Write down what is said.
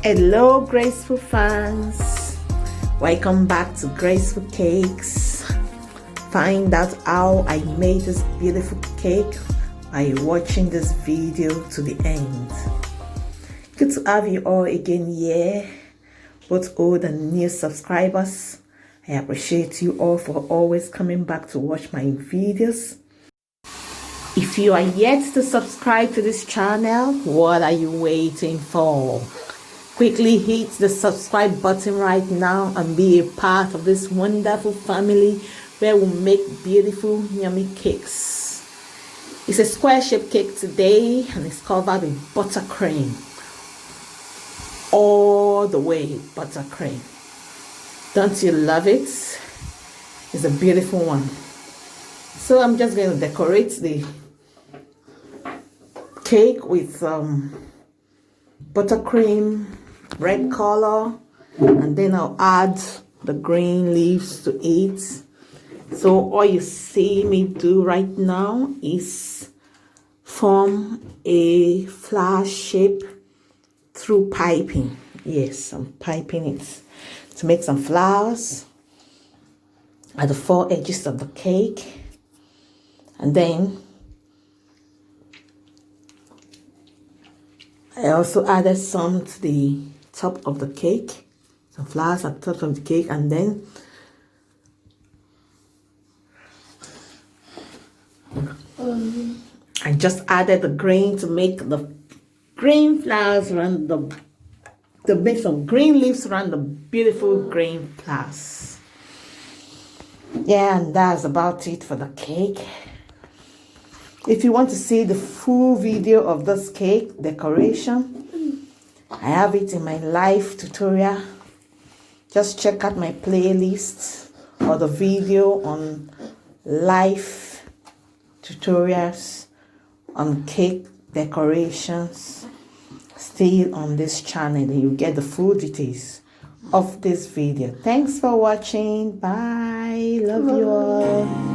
Hello graceful fans, welcome back to Graceful Cakes. Find out how I made this beautiful cake by watching this video to the end. Good to have you all again here, both old and new subscribers. I appreciate you all for always coming back to watch my videos. If you are yet to subscribe to this channel, what are you waiting for? Quickly hit the subscribe button right now and be a part of this wonderful family where we make beautiful yummy cakes. It's a square shaped cake today and it's covered with buttercream. All the way buttercream. Don't you love it? It's a beautiful one. So I'm just going to decorate the cake with buttercream, red color, and then I'll add the green leaves to it. So all you see me do right now is form a flower shape through piping. Yes, I'm piping it to make some flowers at the four edges of the cake, and then I also added some to the top of the cake, some flowers at the top of the cake, and then I just added the green to make the green flowers around to make some green leaves around the beautiful green flowers. Yeah, and that's about it for the cake. If you want to see the full video of this cake decoration, I have it in my live tutorial. Just check out my playlist or the video on live tutorials on cake decorations. Still on this channel, you get the full details of this video. Thanks for watching. Bye. Love you all.